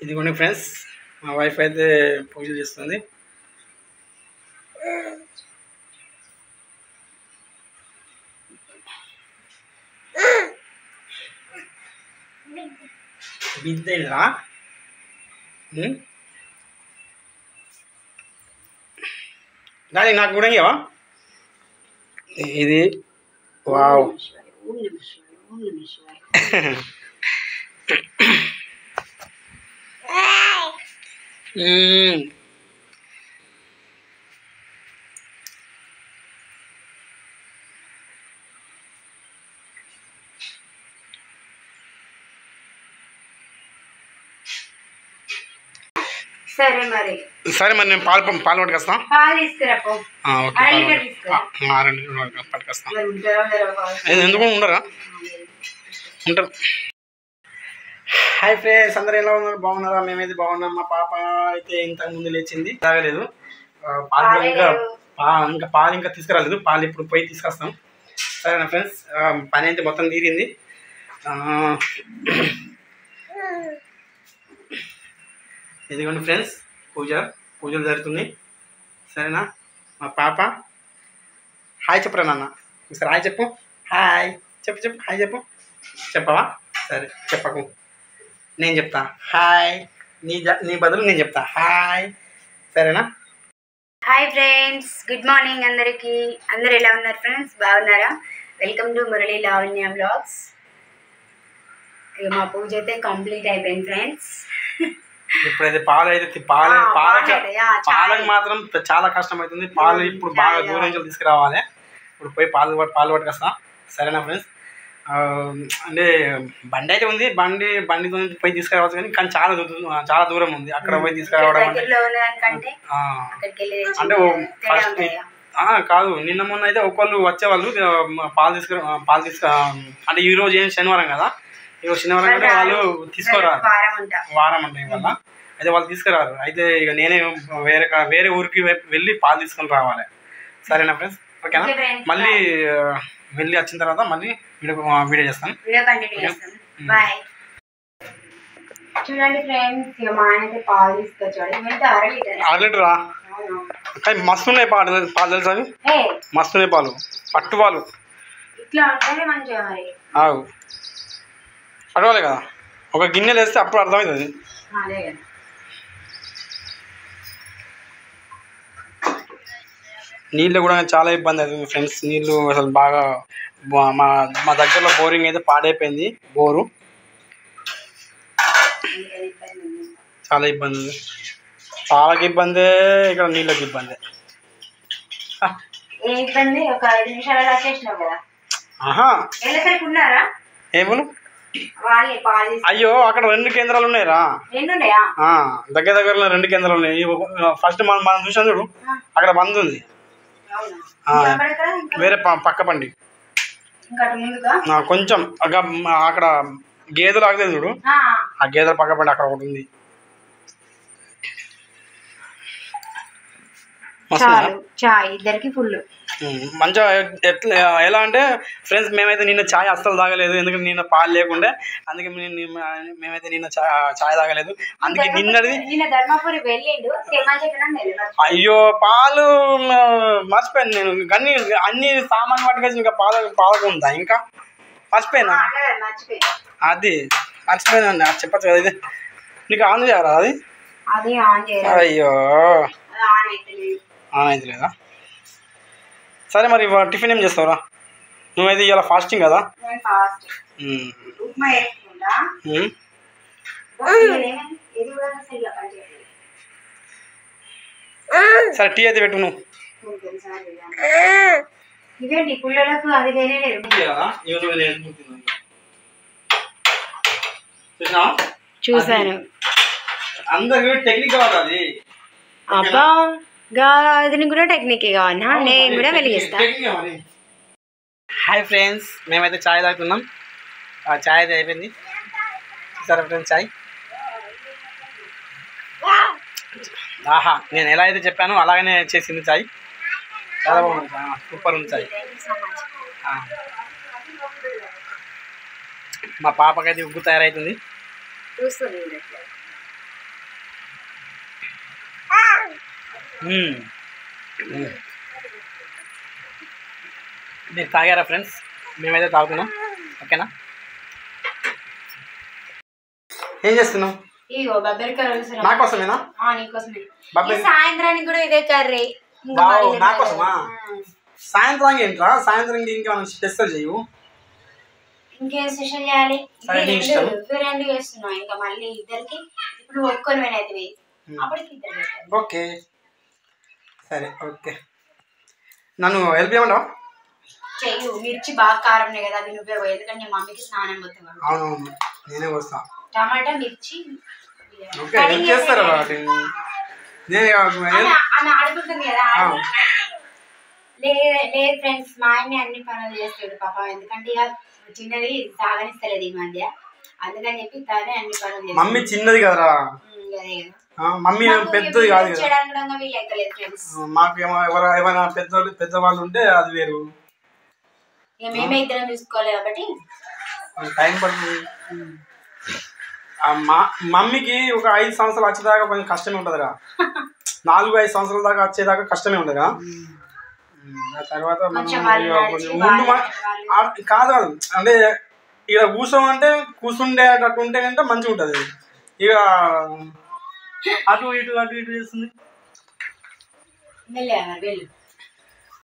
ఇదిగోండి ఫ్రెండ్స్, మా వైఫ్ అయితే పూజలు చేస్తుంది. బిద్దేరా దాని నాకు కూడా ఇవ్వవా? ఇది వావ్ సరే మరి నేను పాలు పట్టుకొస్తాను. ఎందుకు ఉండరా? ఉంటారు. హాయ్ ఫ్రెండ్స్, అందరూ ఎలా ఉన్నారు? బాగున్నారా? మేమైతే బాగున్నాం. మా పాప అయితే ఇంతకు ముందు లేచింది, తాగలేదు. పాలు ఇంకా పాలు ఇంకా తీసుకురాలేదు. పాలు ఇప్పుడు పోయి తీసుకొస్తాం. సరేనా ఫ్రెండ్స్, పని అయితే మొత్తం తీరింది. ఇదిగోండి ఫ్రెండ్స్, పూజలు జరుగుతున్నాయి. సరేనా? మా పాప హాయ్ చెప్పరా నాన్న? ఒకసారి హాయ్ చెప్పు. హాయ్ చెప్పు హాయ్ చెప్పు. చెప్పవా? సరే చెప్పకు, నేను చెప్తా హాయ్. నీ బదులు నేను చెప్తా హాయ్. సరేనా? హాయ్ ఫ్రెండ్స్, గుడ్ మార్నింగ్ అందరికీ. అందరు ఎలా ఉన్నారు ఫ్రెండ్స్? బాగున్నారా? Welcome to Murali Lavanya vlogs. ఇక మా పూజ అయితే కంప్లీట్ అయిపోయింది ఫ్రెండ్స్. ఇప్పుడైతే పాలకు మాత్రం చాలా కష్టం అవుతుంది. పాలు ఇప్పుడు బాగా దూరం నుంచి తీసుకురావాలి. ఇప్పుడు పోయి పాలు పట్టుకొస్తా. సరేనా ఫ్రెండ్స్? అంటే బండి అయితే ఉంది, బండితో పోయి తీసుకురావచ్చు, కానీ చాలా దూరం ఉంది. అక్కడ పోయి తీసుకురావడం అంటే ఫస్ట్ కాదు. నిన్న మొన్న అయితే ఒకళ్ళు వచ్చేవాళ్ళు పాలు తీసుకురా అంటే ఈరోజు ఏం శనివారం కదా, ఈరోజు శనివారం అంటే వాళ్ళు తీసుకురారు, వారం అంటే ఇవాళ అయితే వాళ్ళు తీసుకురారు. అయితే ఇక నేనే వేరే ఊరికి వెళ్ళి పాలు తీసుకొని రావాలి. సరేనా ఫ్రెండ్స్? ఓకేనా? మళ్ళీ వెళ్ళి వచ్చిన తర్వాత మళ్ళీ వీడియో చేస్తాను. చూడండి ఫ్రెండ్స్, ఇక మా ఆయన అయితే పాలు తీసుకొచ్చాడు. 6 లీటరా? కానీ మస్తు ఉన్నాయి పాలు తెలుసా? అవి మస్తు ఉన్నాయి పాలు, పట్టు పాలు. ఇట్లా ఉంటేనే మంచిగా. మరి ఆగు, పడవాలి కదా, ఒక గిన్నెలు వేస్తే అప్పుడు అర్థమవుతుంది. నీళ్ళు కూడా చాలా ఇబ్బంది అవుతుంది ఫ్రెండ్స్. నీళ్ళు అసలు బాగా మా దగ్గరలో బోరింగ్ అయితే పాడైపోయింది. బోరు చాలా ఇబ్బంది ఉంది. పాలకి ఇబ్బంది, ఇక్కడ నీళ్ళకి ఇబ్బంది. ఏమను? అయ్యో, అక్కడ 2 కేంద్రాలు ఉన్నాయిరా. దగ్గరలో 2 కేంద్రాలు ఉన్నాయి. ఫస్ట్ మనం చూసాం చూడు, అక్కడ బంద్ ఉంది. వేరే పక్క బండి కొంచెం అక్కడ గేదెలు ఆగలేదు చూడు, ఆ గేదెల పక్క బండి అక్కడ ఒకటి ఉంది. ఇద్దరికి ఫుల్ మంచిగా. ఎలా అంటే ఫ్రెండ్స్, మేమైతే నిన్న ఛాయ్ అస్సలు తాగలేదు, ఎందుకంటే నిన్న పాలు లేకుండే. అందుకే మేమైతే నిన్న ఛాయ్ తాగలేదు. అందుకే నిన్నది అయ్యో పాలు మర్చిపోయాను నేను. కానీ అన్ని సామాన్లు పట్టుకొచ్చి ఇంకా పాలకు ఉందా? ఇంకా మర్చిపోయినా, అది మర్చిపోయినా. చెప్పచ్చు కదా, ఇది నీకు ఆన్ చేయరా? అది అయ్యో ఆన్ అయితే లేదా? సరే మరి టిఫిన్ ఏం చేస్తావురా? నువ్వైతే ఇవాళ ఫాస్టింగ్ కదా? సరే టీ అయితే పెట్టు నువ్వు. చూసాను. అందరికి టెక్నిక్ కావాలి. అబ్బా, దీనికి కూడా టెక్నిక్ కావాలన్నా? నేను కూడా వెలిగిస్తా. హాయ్ ఫ్రెండ్స్, మేమైతే ఛాయ్ తాగుతున్నాం. ఛాయ్ అయితే అయిపోయింది. సరే ఫ్రెండ్స్, ఛాయ్ ఆహా, నేను ఎలా అయితే చెప్పానో అలాగనే చేసింది ఛాయ్. చాలా బాగుంది, సూపర్ ఉంది ఛాయ్. మా పాపకైతే ఉగ్గు తయారవుతుంది. మీరు తాగారా ఫ్రెండ్స్? మేమైతే తాగుతున్నాం. ఓకేనా? ఏం చేస్తున్నావు? ఇగో బబ్బరికాయ నా కోసమేనా? నీకోసమే. సాయంత్రానికి కూడా ఇదే కర్రీ. నా కోసమా? సాయంత్రానికి ఏంట్రా? సాయంత్రానికి ఇంకేమైనా స్పెషల్ చేయవు? ఇంకేం స్పెషల్ చేయాలి? రెండు చేస్తున్నావు ఇంకా మళ్ళీ ఇద్దరికి. ఇప్పుడు ఒక్కొని అయితే అప్పటికి ఇద్దరు. ఓకే సరే ఓకే. నన్ను హెల్ప్ చేయమంటావా? చెయ్యు. మిర్చి బాగా కారం కదా, అది నువ్వే పోయి. ఎందుకంటే నేను మమ్మీకి స్నానం పోతాను. అవునవును నేనే వస్తా. టమాటా మిర్చి చేస్తారా? ఆమె ఆడుకుంటుంది కదా. లేదు ఫ్రెండ్స్, మా ఆయన్ని అన్ని పనులు చేస్తాడు పాప. ఎందుకంటే ఇక చిన్నది సాగనిస్తలేదు ఈ మధ్య, అందుకని చెప్పి తానే అన్ని పనులు చేస్తాడు. మమ్మీ చిన్నది కదరా. మమ్మీ పెద్దది కాదు కదా. మాకు ఎవరైనా పెద్దవాళ్ళు ఉంటే అది వేరు. మేమే ఇద్దరం చూసుకోవాలి కాబట్టి టైం పడుతుంది. మమ్మీకి ఒక 5 సంవత్సరాలు వచ్చేదాకా కొంచెం కష్టమే ఉంటుందిరా. 4-5 సంవత్సరాల దాకా వచ్చేదాకా కష్టమే ఉంటుంది. ఆ తర్వాత కాదు అంటే ఇక కూర్చోమంటే కూర్చుండేటట్టు ఉంటే కంటే మంచిగా ఉంటుంది. ఇక అటు ఇటు చేస్తుంది.